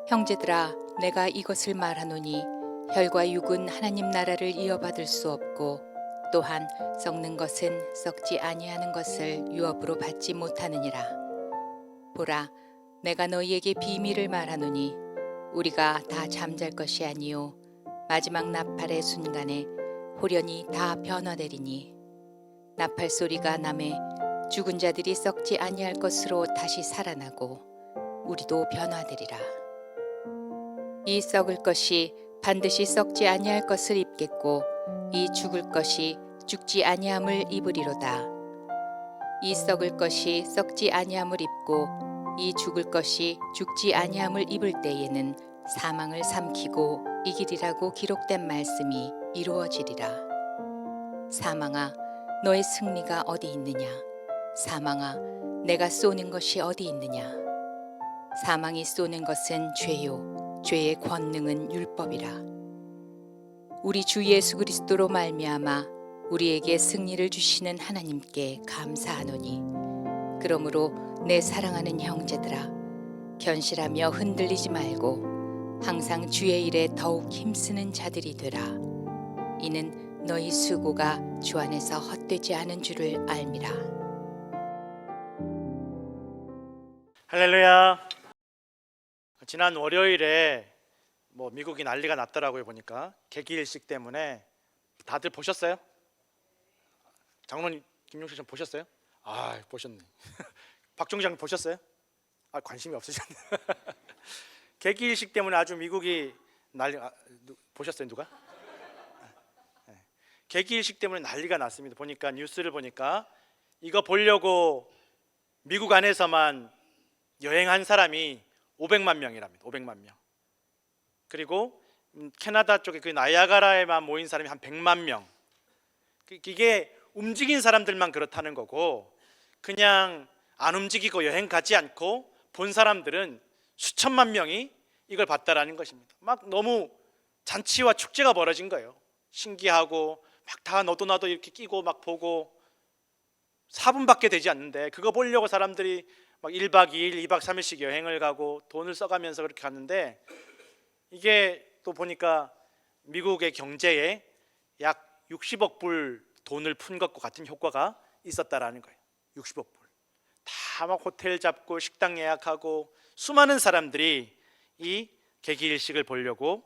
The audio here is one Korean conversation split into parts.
형제들아, 내가 이것을 말하노니 혈과 육은 하나님 나라를 이어받을 수 없고 또한 썩는 것은 썩지 아니하는 것을 유업으로 받지 못하느니라. 보라, 내가 너희에게 비밀을 말하노니 우리가 다 잠잘 것이 아니요 마지막 나팔의 순간에 홀연히 다 변화되리니 나팔 소리가 나매 죽은 자들이 썩지 아니할 것으로 다시 살아나고 우리도 변화되리라. 이 썩을 것이 반드시 썩지 아니할 것을 입겠고 이 죽을 것이 죽지 아니함을 입으리로다. 이 썩을 것이 썩지 아니함을 입고 이 죽을 것이 죽지 아니함을 입을 때에는 사망을 삼키고 이기리라고 기록된 말씀이 이루어지리라. 사망아, 너의 승리가 어디 있느냐? 사망아, 내가 쏘는 것이 어디 있느냐? 사망이 쏘는 것은 죄요, 죄의 권능은 율법이라. 우리 주 예수 그리스도로 말미암아 우리에게 승리를 주시는 하나님께 감사하노니, 그러므로 내 사랑하는 형제들아, 견실하며 흔들리지 말고 항상 주의 일에 더욱 힘쓰는 자들이 되라. 이는 너희 수고가 주 안에서 헛되지 않은 줄을 알미라. 할렐루야. 지난 월요일에 미국이 난리가 났더라고요. 보니까 개기일식 때문에. 다들 보셨어요? 장로님 김용식 좀 보셨어요? 아, 보셨네. 박종장 보셨어요? 아, 관심이 없으셨네. 개기일식 때문에 아주 미국이 보셨어요, 누가? 네. 개기일식 때문에 난리가 났습니다. 보니까 뉴스를 보니까 이거 보려고 미국 안에서만 여행한 사람이 500만 명이랍니다. 500만 명. 그리고 캐나다 쪽에 그 나이아가라에만 모인 사람이 한 100만 명. 이게 움직인 사람들만 그렇다는 거고, 그냥 안 움직이고 여행 가지 않고 본 사람들은 수천만 명이 이걸 봤다라는 것입니다. 막 너무 잔치와 축제가 벌어진 거예요. 신기하고 막 다 너도 나도 이렇게 끼고 막 보고, 4분밖에 되지 않는데 그거 보려고 사람들이 막 1박 2일, 2박 3일씩 여행을 가고 돈을 써가면서 그렇게 갔는데, 이게 또 보니까 미국의 경제에 약 60억 불 돈을 푼 것과 같은 효과가 있었다라는 거예요. 60억 불. 다 막 호텔 잡고 식당 예약하고 수많은 사람들이 이 개기일식을 보려고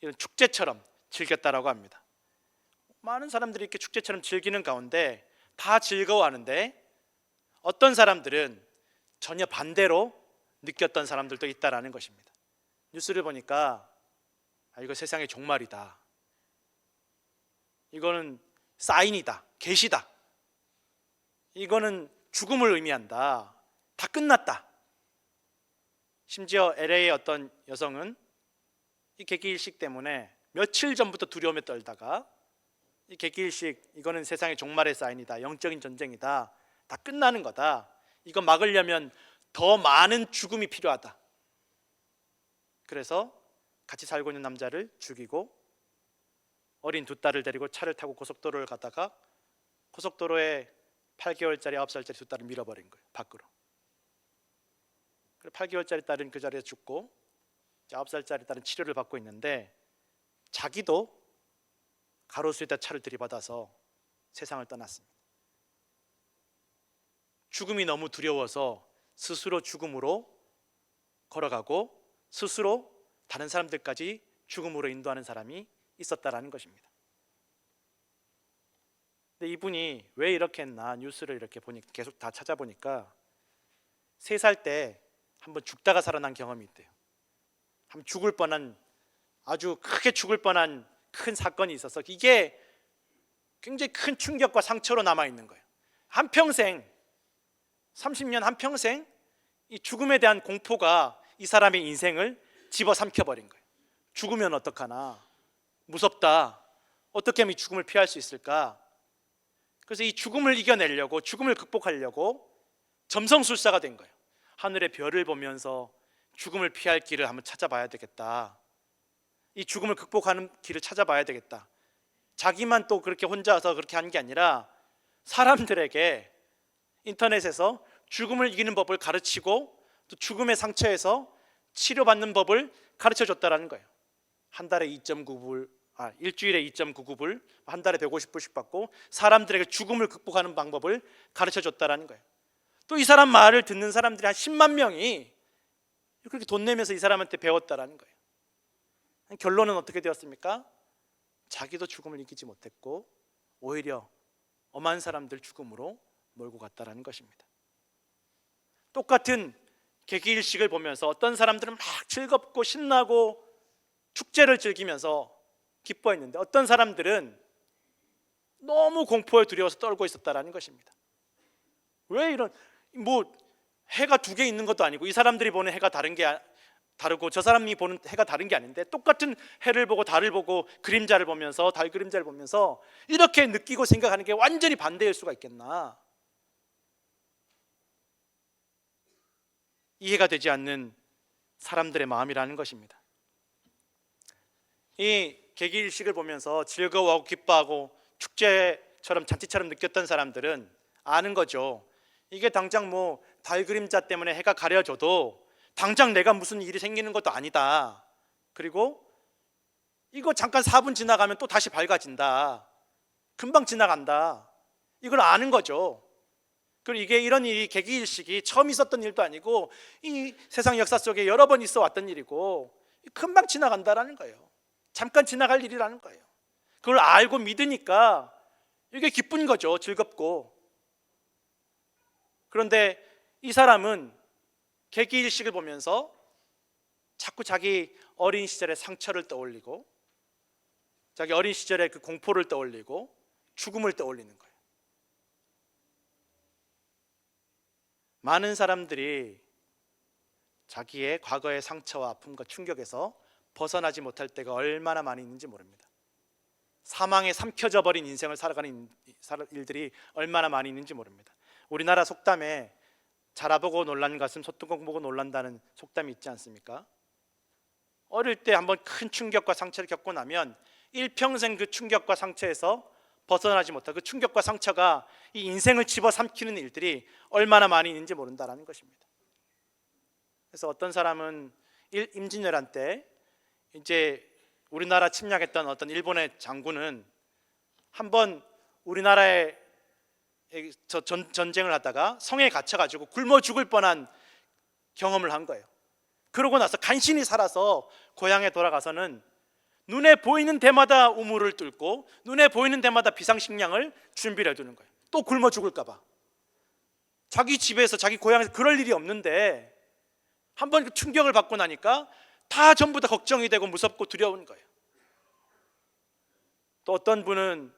이런 축제처럼 즐겼다라고 합니다. 많은 사람들이 이렇게 축제처럼 즐기는 가운데 다 즐거워하는데, 어떤 사람들은 전혀 반대로 느꼈던 사람들도 있다라는 것입니다. 뉴스를 보니까 이거 세상의 종말이다, 이거는 사인이다, 계시다, 이거는 죽음을 의미한다, 다 끝났다. 심지어 LA의 어떤 여성은 이 개기일식 때문에 며칠 전부터 두려움에 떨다가 이 개기일식, 이거는 세상의 종말의 사인이다, 영적인 전쟁이다, 다 끝나는 거다, 이거 막으려면 더 많은 죽음이 필요하다. 그래서 같이 살고 있는 남자를 죽이고 어린 두 딸을 데리고 차를 타고 고속도로를 가다가 고속도로에 8개월짜리 9살짜리 두 딸을 밀어버린 거예요, 밖으로. 8개월짜리 딸은 그 자리에 죽고 9살짜리 딸은 치료를 받고 있는데, 자기도 가로수에다 차를 들이받아서 세상을 떠났습니다. 죽음이 너무 두려워서 스스로 죽음으로 걸어가고 스스로 다른 사람들까지 죽음으로 인도하는 사람이 있었다라는 것입니다. 근데 이분이 왜 이렇게 했나, 뉴스를 이렇게 계속 다 찾아보니까 3살 때 한번 죽다가 살아난 경험이 있대요. 한번 죽을 뻔한, 아주 크게 죽을 뻔한 큰 사건이 있어서 이게 굉장히 큰 충격과 상처로 남아있는 거예요. 한평생, 30년 한평생 이 죽음에 대한 공포가 이 사람의 인생을 집어삼켜버린 거예요. 죽으면 어떡하나, 무섭다, 어떻게 하면 이 죽음을 피할 수 있을까. 그래서 이 죽음을 이겨내려고, 죽음을 극복하려고 점성술사가 된 거예요. 하늘의 별을 보면서 죽음을 피할 길을 한번 찾아봐야 되겠다, 이 죽음을 극복하는 길을 찾아봐야 되겠다. 자기만 또 그렇게 혼자서 그렇게 한 게 아니라 사람들에게 인터넷에서 죽음을 이기는 법을 가르치고 또 죽음의 상처에서 치료받는 법을 가르쳐 줬다라는 거예요. 한 달에 2.9불, 일주일에 2.99불, 한 달에 150불씩 받고 사람들에게 죽음을 극복하는 방법을 가르쳐 줬다라는 거예요. 또 이 사람 말을 듣는 사람들이 한 10만 명이 그렇게 돈 내면서 이 사람한테 배웠다라는 거예요. 결론은 어떻게 되었습니까? 자기도 죽음을 이기지 못했고 오히려 엄한 사람들 죽음으로 몰고 갔다라는 것입니다. 똑같은 개기일식을 보면서 어떤 사람들은 막 즐겁고 신나고 축제를 즐기면서 기뻐했는데 어떤 사람들은 너무 공포에 두려워서 떨고 있었다라는 것입니다. 왜 이런, 해가 두 개 있는 것도 아니고 이 사람들이 보는 해가 다르고 저 사람이 보는 해가 다른 게 아닌데 똑같은 해를 보고 달을 보고 그림자를 보면서 달 그림자를 보면서 이렇게 느끼고 생각하는 게 완전히 반대일 수가 있겠나? 이해가 되지 않는 사람들의 마음이라는 것입니다. 이 개기일식을 보면서 즐거워하고 기뻐하고 축제처럼 잔치처럼 느꼈던 사람들은 아는 거죠. 이게 당장 달 그림자 때문에 해가 가려져도 당장 내가 무슨 일이 생기는 것도 아니다. 그리고 이거 잠깐 4분 지나가면 또 다시 밝아진다. 금방 지나간다. 이걸 아는 거죠. 그리고 이런 일이 개기일식이 처음 있었던 일도 아니고 이 세상 역사 속에 여러 번 있어 왔던 일이고 금방 지나간다라는 거예요. 잠깐 지나갈 일이라는 거예요. 그걸 알고 믿으니까 이게 기쁜 거죠. 즐겁고. 그런데 이 사람은 개기일식을 보면서 자꾸 자기 어린 시절의 상처를 떠올리고 자기 어린 시절의 그 공포를 떠올리고 죽음을 떠올리는 거예요. 많은 사람들이 자기의 과거의 상처와 아픔과 충격에서 벗어나지 못할 때가 얼마나 많이 있는지 모릅니다. 사망에 삼켜져 버린 인생을 살아가는 일들이 얼마나 많이 있는지 모릅니다. 우리나라 속담에 자라보고 놀란 가슴 소뚜껑 보고 놀란다는 속담이 있지 않습니까? 어릴 때 한번 큰 충격과 상처를 겪고 나면 일평생 그 충격과 상처에서 벗어나지 못하고 그 충격과 상처가 이 인생을 집어삼키는 일들이 얼마나 많이 있는지 모른다는 것입니다. 그래서 어떤 사람은 임진왜란 때 이제 우리나라 침략했던 어떤 일본의 장군은 한번 우리나라에 전쟁을 하다가 성에 갇혀가지고 굶어 죽을 뻔한 경험을 한 거예요. 그러고 나서 간신히 살아서 고향에 돌아가서는 눈에 보이는 데마다 우물을 뚫고 눈에 보이는 데마다 비상식량을 준비를 해두는 거예요. 또 굶어 죽을까 봐. 자기 집에서 자기 고향에서 그럴 일이 없는데 한번 그 충격을 받고 나니까 다 전부 다 걱정이 되고 무섭고 두려운 거예요. 또 어떤 분은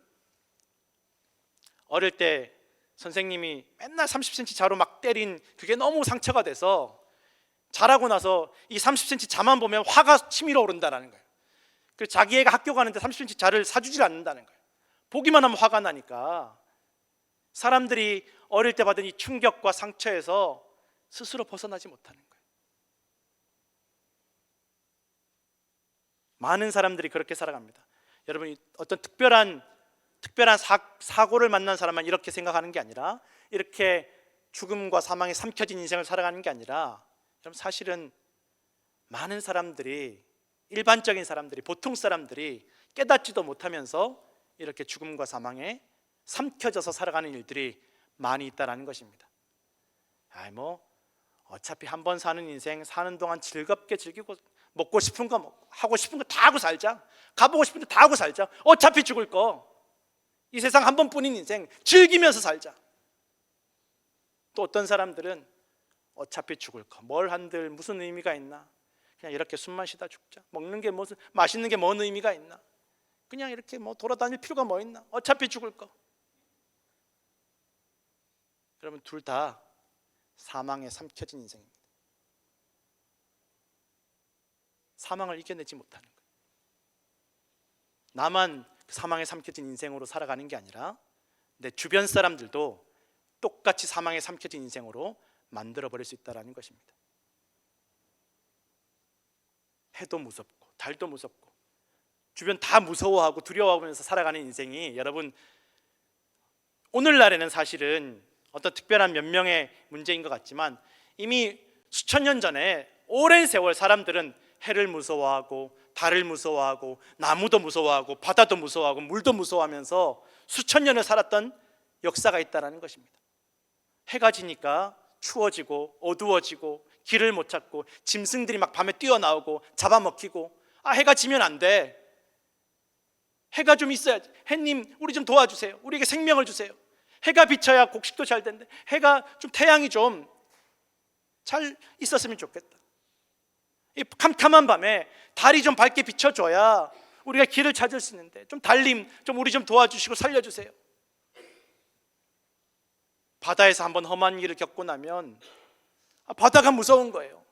어릴 때 선생님이 맨날 30cm 자로 막 때린 그게 너무 상처가 돼서 자라고 나서 이 30cm 자만 보면 화가 치밀어 오른다는 거예요. 그래서 자기 애가 학교 가는데 30cm 자를 사주질 않는다는 거예요. 보기만 하면 화가 나니까. 사람들이 어릴 때 받은 이 충격과 상처에서 스스로 벗어나지 못하는 거예요. 많은 사람들이 그렇게 살아갑니다. 여러분, 어떤 특별한 사고를 만난 사람만 이렇게 생각하는 게 아니라 이렇게 죽음과 사망에 삼켜진 인생을 살아가는 게 아니라 여러분, 사실은 많은 사람들이, 일반적인 사람들이, 보통 사람들이 깨닫지도 못하면서 이렇게 죽음과 사망에 삼켜져서 살아가는 일들이 많이 있다는 것입니다. 어차피 한 번 사는 인생, 사는 동안 즐겁게 즐기고 먹고 싶은 거 먹고 하고 싶은 거 다 하고 살자. 가보고 싶은 데 다 하고 살자. 어차피 죽을 거. 이 세상 한 번뿐인 인생 즐기면서 살자. 또 어떤 사람들은 어차피 죽을 거, 뭘 한들 무슨 의미가 있나? 그냥 이렇게 숨만 쉬다 죽자. 먹는 게 무슨, 맛있는 게 뭔 의미가 있나? 그냥 이렇게 돌아다닐 필요가 뭐 있나? 어차피 죽을 거. 여러분, 둘 다 사망에 삼켜진 인생입니다. 사망을 이겨내지 못하는 거예요. 나만 사망에 삼켜진 인생으로 살아가는 게 아니라 내 주변 사람들도 똑같이 사망에 삼켜진 인생으로 만들어버릴 수 있다는 것입니다. 해도 무섭고 달도 무섭고 주변 다 무서워하고 두려워하면서 살아가는 인생이, 여러분, 오늘날에는 사실은 어떤 특별한 몇 명의 문제인 것 같지만 이미 수천 년 전에 오랜 세월 사람들은 해를 무서워하고 달을 무서워하고 나무도 무서워하고 바다도 무서워하고 물도 무서워하면서 수천 년을 살았던 역사가 있다는 것입니다. 해가 지니까 추워지고 어두워지고 길을 못 찾고 짐승들이 막 밤에 뛰어나오고 잡아먹히고, 해가 지면 안 돼, 해가 좀 있어야지, 해님 우리 좀 도와주세요, 우리에게 생명을 주세요, 해가 비쳐야 곡식도 잘 되는데 해가 좀, 태양이 좀 잘 있었으면 좋겠다, 이 캄캄한 밤에 달이 좀 밝게 비춰줘야 우리가 길을 찾을 수 있는데 좀 달님 좀 우리 좀 도와주시고 살려주세요. 바다에서 한번 험한 일을 겪고 나면 바다가 무서운 거예요.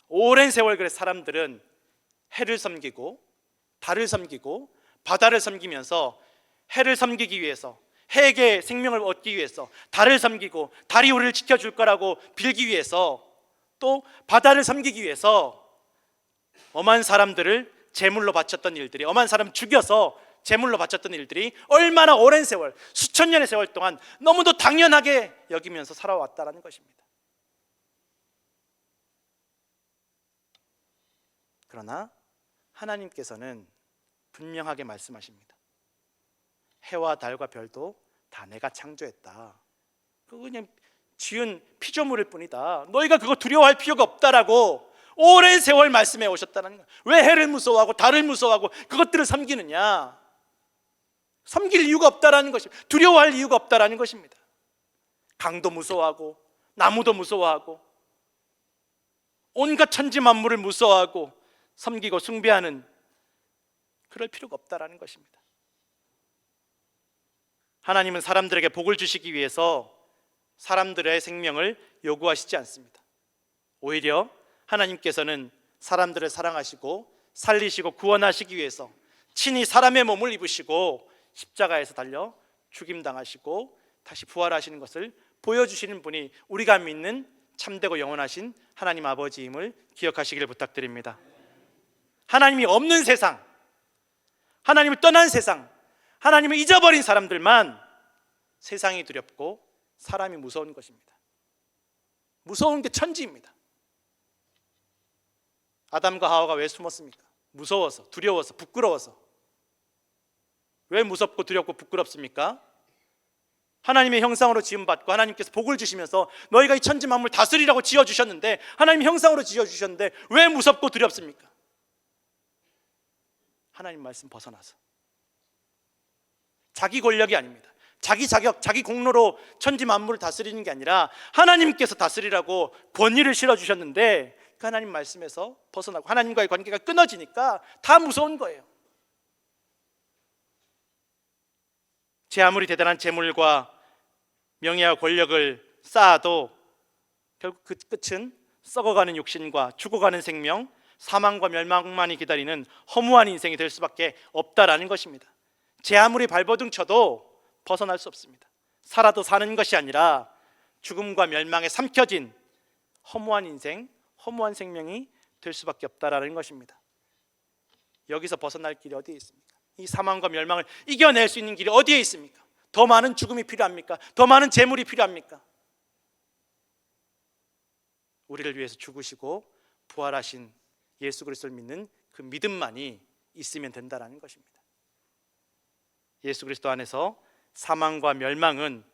오랜 세월 그래 사람들은 해를 섬기고 달을 섬기고 바다를 섬기면서 해를 섬기기 위해서, 해에게 생명을 얻기 위해서 달을 섬기고 달이 우리를 지켜줄 거라고 빌기 위해서, 또 바다를 섬기기 위해서 엄한 사람들을 제물로 바쳤던 일들이, 엄한 사람 죽여서 제물로 바쳤던 일들이 얼마나 오랜 세월, 수천 년의 세월 동안 너무도 당연하게 여기면서 살아왔다는 것입니다. 그러나 하나님께서는 분명하게 말씀하십니다. 해와 달과 별도 다 내가 창조했다. 그거 그냥 지은 피조물일 뿐이다. 너희가 그거 두려워할 필요가 없다라고 오랜 세월 말씀해 오셨다는 거예요. 왜 해를 무서워하고 달을 무서워하고 그것들을 섬기느냐? 섬길 이유가 없다라는 것입니다. 두려워할 이유가 없다라는 것입니다. 강도 무서워하고 나무도 무서워하고 온갖 천지 만물을 무서워하고 섬기고 숭배하는, 그럴 필요가 없다라는 것입니다. 하나님은 사람들에게 복을 주시기 위해서 사람들의 생명을 요구하시지 않습니다. 오히려 하나님께서는 사람들을 사랑하시고 살리시고 구원하시기 위해서 친히 사람의 몸을 입으시고 십자가에서 달려 죽임당하시고 다시 부활하시는 것을 보여주시는 분이 우리가 믿는 참되고 영원하신 하나님 아버지임을 기억하시기를 부탁드립니다. 하나님이 없는 세상, 하나님을 떠난 세상, 하나님을 잊어버린 사람들만 세상이 두렵고 사람이 무서운 것입니다. 무서운 게 천지입니다. 아담과 하와가 왜 숨었습니까? 무서워서, 두려워서, 부끄러워서. 왜 무섭고 두렵고 부끄럽습니까? 하나님의 형상으로 지음받고 하나님께서 복을 주시면서 너희가 이 천지 만물 다스리라고 지어주셨는데, 하나님 형상으로 지어주셨는데 왜 무섭고 두렵습니까? 하나님 말씀 벗어나서. 자기 권력이 아닙니다. 자기 자격, 자기 공로로 천지 만물을 다스리는 게 아니라 하나님께서 다스리라고 권위를 실어주셨는데 그 하나님 말씀에서 벗어나고 하나님과의 관계가 끊어지니까 다 무서운 거예요. 제 아무리 대단한 재물과 명예와 권력을 쌓아도 결국 그 끝은 썩어가는 육신과 죽어가는 생명, 사망과 멸망만이 기다리는 허무한 인생이 될 수밖에 없다라는 것입니다. 제 아무리 발버둥 쳐도 벗어날 수 없습니다. 살아도 사는 것이 아니라 죽음과 멸망에 삼켜진 허무한 인생, 허무한 생명이 될 수밖에 없다라는 것입니다. 여기서 벗어날 길이 어디에 있습니까? 이 사망과 멸망을 이겨낼 수 있는 길이 어디에 있습니까? 더 많은 죽음이 필요합니까? 더 많은 재물이 필요합니까? 우리를 위해서 죽으시고 부활하신 예수 그리스도를 믿는 그 믿음만이 있으면 된다라는 것입니다. 예수 그리스도 안에서 사망과 멸망은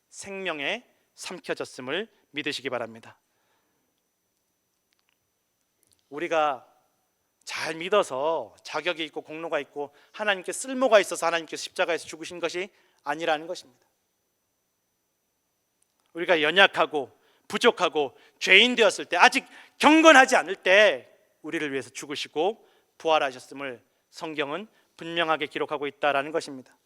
생명에 삼켜졌음을 믿으시기 바랍니다. 우리가 잘 믿어서 자격이 있고 공로가 있고 하나님께 쓸모가 있어서 하나님께서 십자가에서 죽으신 것이 아니라는 것입니다. 우리가 연약하고 부족하고 죄인 되었을 때, 아직 경건하지 않을 때 우리를 위해서 죽으시고 부활하셨음을 성경은 분명하게 기록하고 있다라는 것입니다.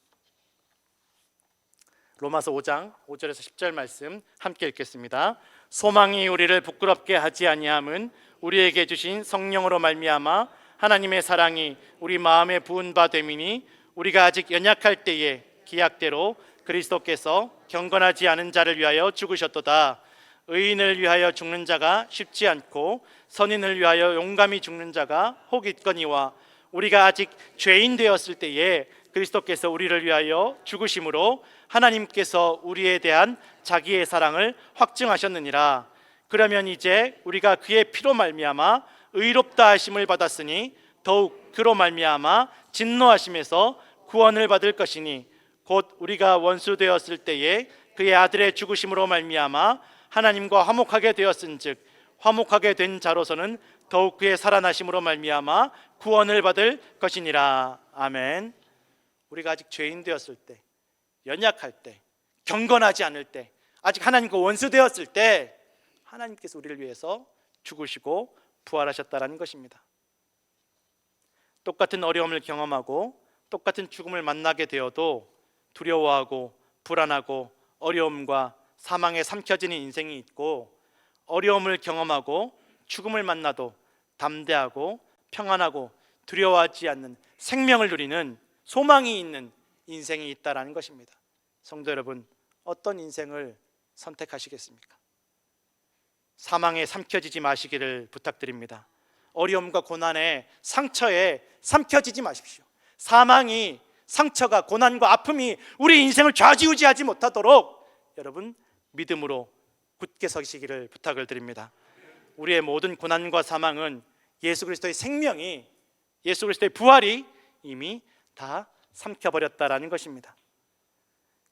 로마서 5장 5절에서 10절 말씀 함께 읽겠습니다. 소망이 우리를 부끄럽게 하지 아니함은 우리에게 주신 성령으로 말미암아 하나님의 사랑이 우리 마음에 부은 바 됨이니, 우리가 아직 연약할 때에 기약대로 그리스도께서 경건하지 않은 자를 위하여 죽으셨도다. 의인을 위하여 죽는 자가 쉽지 않고 선인을 위하여 용감히 죽는 자가 혹 있거니와, 우리가 아직 죄인 되었을 때에 그리스도께서 우리를 위하여 죽으심으로 하나님께서 우리에 대한 자기의 사랑을 확증하셨느니라. 그러면 이제 우리가 그의 피로 말미암아 의롭다 하심을 받았으니 더욱 그로 말미암아 진노하심에서 구원을 받을 것이니 곧 우리가 원수 되었을 때에 그의 아들의 죽으심으로 말미암아 하나님과 화목하게 되었은즉 화목하게 된 자로서는 더욱 그의 살아나심으로 말미암아 구원을 받을 것이니라. 아멘. 우리가 아직 죄인 되었을 때, 연약할 때, 경건하지 않을 때, 아직 하나님과 원수 되었을 때 하나님께서 우리를 위해서 죽으시고 부활하셨다라는 것입니다. 똑같은 어려움을 경험하고 똑같은 죽음을 만나게 되어도 두려워하고 불안하고 어려움과 사망에 삼켜지는 인생이 있고, 어려움을 경험하고 죽음을 만나도 담대하고 평안하고 두려워하지 않는 생명을 누리는 소망이 있는 인생이 있다라는 것입니다. 성도 여러분, 어떤 인생을 선택하시겠습니까? 사망에 삼켜지지 마시기를 부탁드립니다. 어려움과 고난에 상처에 삼켜지지 마십시오. 사망이, 상처가, 고난과 아픔이 우리 인생을 좌지우지하지 못하도록 여러분 믿음으로 굳게 서시기를 부탁을 드립니다. 우리의 모든 고난과 사망은 예수 그리스도의 생명이, 예수 그리스도의 부활이 이미 다 삼켜버렸다라는 것입니다.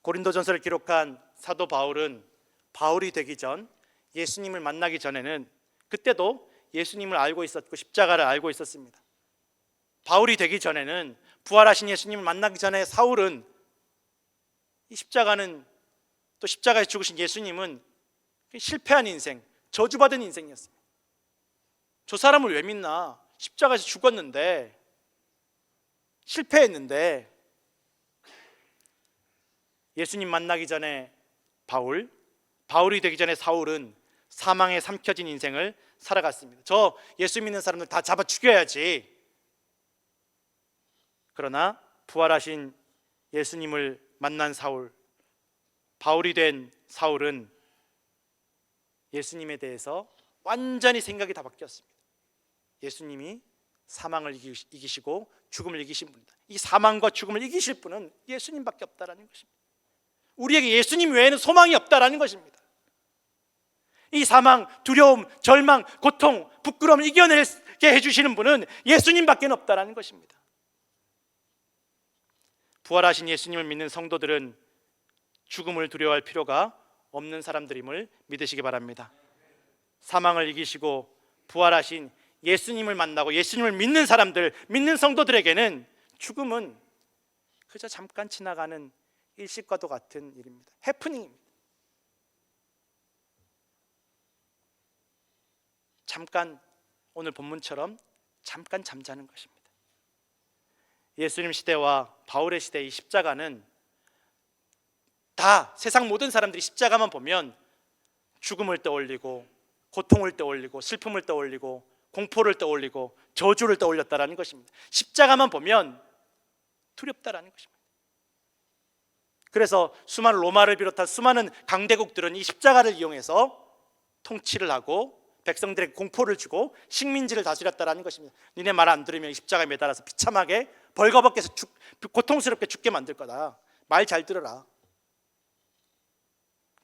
고린도전서를 기록한 사도 바울은 바울이 되기 전, 예수님을 만나기 전에는 그때도 예수님을 알고 있었고 십자가를 알고 있었습니다. 바울이 되기 전에는, 부활하신 예수님을 만나기 전에 사울은 이 십자가는, 또 십자가에 죽으신 예수님은 실패한 인생, 저주받은 인생이었습니다. 저 사람을 왜 믿나? 십자가에서 죽었는데, 실패했는데. 예수님 만나기 전에 바울이 되기 전에 사울은 사망에 삼켜진 인생을 살아갔습니다. 저 예수 믿는 사람들 다 잡아 죽여야지. 그러나 부활하신 예수님을 만난 사울, 바울이 된 사울은 예수님에 대해서 완전히 생각이 다 바뀌었습니다. 예수님이 사망을 이기시고 죽음을 이기신 분이다. 이 사망과 죽음을 이기실 분은 예수님밖에 없다라는 것입니다. 우리에게 예수님 외에는 소망이 없다라는 것입니다. 이 사망, 두려움, 절망, 고통, 부끄러움을 이겨내게 해주시는 분은 예수님밖에 없다라는 것입니다. 부활하신 예수님을 믿는 성도들은 죽음을 두려워할 필요가 없는 사람들임을 믿으시기 바랍니다. 사망을 이기시고 부활하신 예수님을 만나고 예수님을 믿는 사람들, 믿는 성도들에게는 죽음은 그저 잠깐 지나가는 일식과도 같은 일입니다. 해프닝입니다. 잠깐, 오늘 본문처럼 잠깐 잠자는 것입니다. 예수님 시대와 바울의 시대의 십자가는 다 세상 모든 사람들이 십자가만 보면 죽음을 떠올리고 고통을 떠올리고 슬픔을 떠올리고 공포를 떠올리고 저주를 떠올렸다라는 것입니다. 십자가만 보면 두렵다라는 것입니다. 그래서 수많은 로마를 비롯한 수많은 강대국들은 이 십자가를 이용해서 통치를 하고 백성들에게 공포를 주고 식민지를 다스렸다라는 것입니다. 니네 말 안 들으면 십자가에 매달아서 비참하게 벌거벗겨서 고통스럽게 죽게 만들 거다. 말 잘 들어라.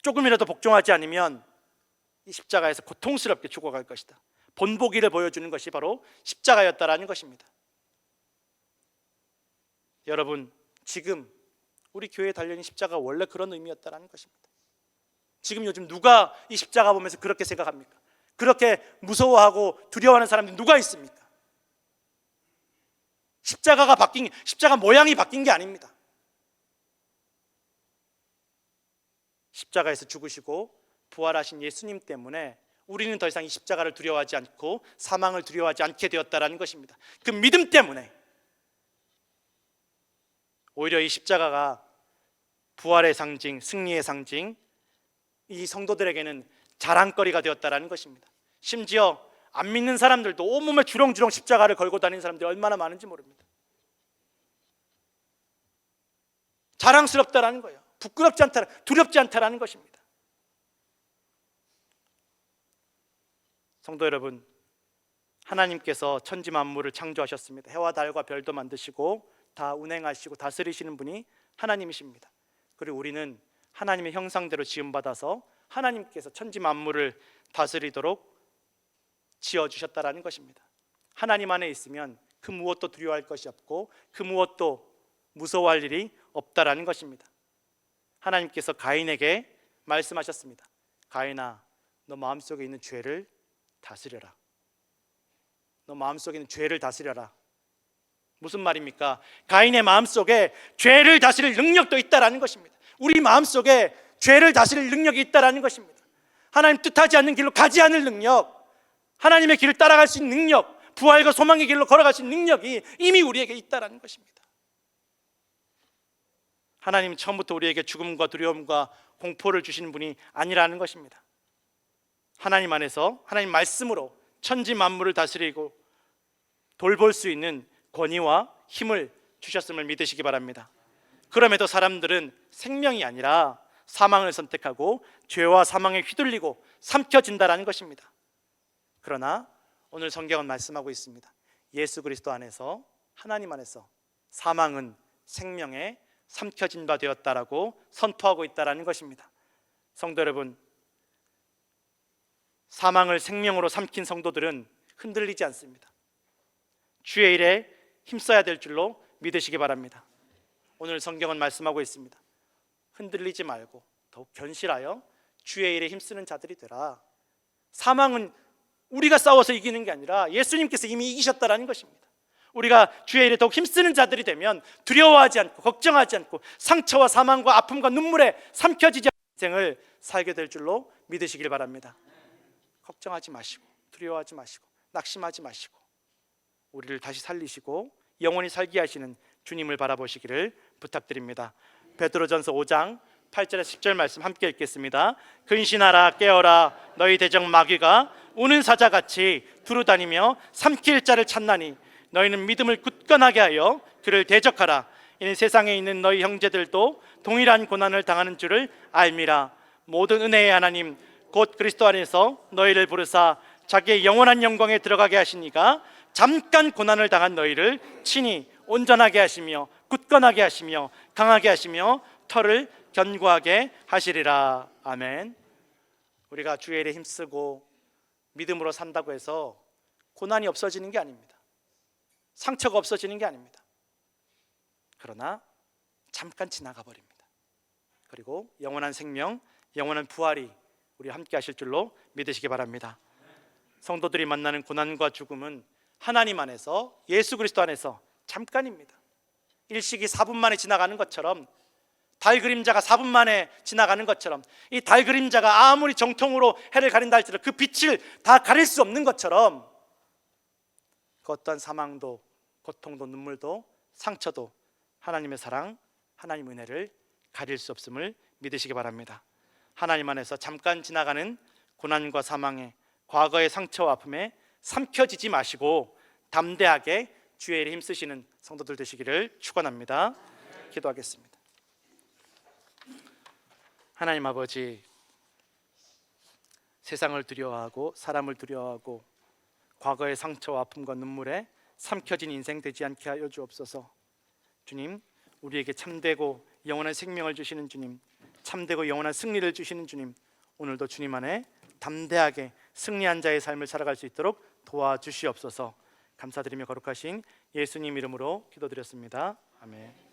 조금이라도 복종하지 않으면 이 십자가에서 고통스럽게 죽어갈 것이다. 본보기를 보여주는 것이 바로 십자가였다라는 것입니다. 여러분, 지금 우리 교회에 달려있는 십자가 원래 그런 의미였다라는 것입니다. 지금 요즘 누가 이 십자가 보면서 그렇게 생각합니까? 그렇게 무서워하고 두려워하는 사람들이 누가 있습니까? 십자가 모양이 바뀐 게 아닙니다. 십자가에서 죽으시고 부활하신 예수님 때문에 우리는 더 이상 이 십자가를 두려워하지 않고 사망을 두려워하지 않게 되었다라는 것입니다. 그 믿음 때문에 오히려 이 십자가가 부활의 상징, 승리의 상징, 이 성도들에게는 자랑거리가 되었다라는 것입니다. 심지어 안 믿는 사람들도 온몸에 주렁주렁 십자가를 걸고 다니는 사람들이 얼마나 많은지 모릅니다. 자랑스럽다라는 거예요. 부끄럽지 않다, 두렵지 않다라는 것입니다. 성도 여러분, 하나님께서 천지 만물을 창조하셨습니다. 해와 달과 별도 만드시고 다 운행하시고 다스리시는 분이 하나님이십니다. 그리고 우리는 하나님의 형상대로 지음받아서 하나님께서 천지 만물을 다스리도록 지어주셨다라는 것입니다. 하나님 안에 있으면 그 무엇도 두려워할 것이 없고 그 무엇도 무서워할 일이 없다라는 것입니다. 하나님께서 가인에게 말씀하셨습니다. 가인아, 너 마음속에 있는 죄를 다스려라. 너 마음속에 있는 죄를 다스려라. 무슨 말입니까? 가인의 마음속에 죄를 다스릴 능력도 있다라는 것입니다. 우리 마음속에 죄를 다스릴 능력이 있다라는 것입니다. 하나님 뜻하지 않는 길로 가지 않을 능력, 하나님의 길을 따라갈 수 있는 능력, 부활과 소망의 길로 걸어갈 수 있는 능력이 이미 우리에게 있다라는 것입니다. 하나님은 처음부터 우리에게 죽음과 두려움과 공포를 주시는 분이 아니라는 것입니다. 하나님 안에서 하나님 말씀으로 천지 만물을 다스리고 돌볼 수 있는 권위와 힘을 주셨음을 믿으시기 바랍니다. 그럼에도 사람들은 생명이 아니라 사망을 선택하고 죄와 사망에 휘둘리고 삼켜진다라는 것입니다. 그러나 오늘 성경은 말씀하고 있습니다. 예수 그리스도 안에서, 하나님 안에서 사망은 생명에 삼켜진 바 되었다라고 선포하고 있다라는 것입니다. 성도 여러분, 사망을 생명으로 삼킨 성도들은 흔들리지 않습니다. 주의 일에 힘써야 될 줄로 믿으시기 바랍니다. 오늘 성경은 말씀하고 있습니다. 흔들리지 말고 더욱 견실하여 주의 일에 힘쓰는 자들이 되라. 사망은 우리가 싸워서 이기는 게 아니라 예수님께서 이미 이기셨다라는 것입니다. 우리가 주의 일에 더욱 힘쓰는 자들이 되면 두려워하지 않고 걱정하지 않고 상처와 사망과 아픔과 눈물에 삼켜지지 않는 인생을 살게 될 줄로 믿으시길 바랍니다. 걱정하지 마시고 두려워하지 마시고 낙심하지 마시고 우리를 다시 살리시고 영원히 살게 하시는 주님을 바라보시기를 부탁드립니다. 베드로전서 5장 8절에서 10절 말씀 함께 읽겠습니다. 근신하라 깨어라 너희 대적 마귀가 우는 사자같이 두루다니며 삼킬 자를 찾나니 너희는 믿음을 굳건하게 하여 그를 대적하라. 이는 세상에 있는 너희 형제들도 동일한 고난을 당하는 줄을 알미라. 모든 은혜의 하나님 곧 그리스도 안에서 너희를 부르사 자기의 영원한 영광에 들어가게 하시니가 잠깐 고난을 당한 너희를 친히 온전하게 하시며 굳건하게 하시며 강하게 하시며 털을 견고하게 하시리라. 아멘. 우리가 주의 일에 힘쓰고 믿음으로 산다고 해서 고난이 없어지는 게 아닙니다. 상처가 없어지는 게 아닙니다. 그러나 잠깐 지나가 버립니다. 그리고 영원한 생명, 영원한 부활이 우리 함께 하실 줄로 믿으시기 바랍니다. 성도들이 만나는 고난과 죽음은 하나님 안에서, 예수 그리스도 안에서 잠깐입니다. 일식이 4분 만에 지나가는 것처럼, 달 그림자가 4분 만에 지나가는 것처럼, 이 달 그림자가 아무리 정통으로 해를 가린다 할지라도 그 빛을 다 가릴 수 없는 것처럼 그 어떤 사망도 고통도 눈물도 상처도 하나님의 사랑, 하나님 은혜를 가릴 수 없음을 믿으시기 바랍니다. 하나님 안에서 잠깐 지나가는 고난과 사망에, 과거의 상처와 아픔에 삼켜지지 마시고 담대하게 주의 일에 힘쓰시는 성도들 되시기를 축원합니다. 기도하겠습니다. 하나님 아버지, 세상을 두려워하고 사람을 두려워하고 과거의 상처와 아픔과 눈물에 삼켜진 인생 되지 않게 하여 주옵소서. 주님, 우리에게 참되고 영원한 생명을 주시는 주님, 참되고 영원한 승리를 주시는 주님, 오늘도 주님 안에 담대하게 승리한 자의 삶을 살아갈 수 있도록 도와주시옵소서. 감사드리며 거룩하신 예수님 이름으로 기도드렸습니다. 아멘.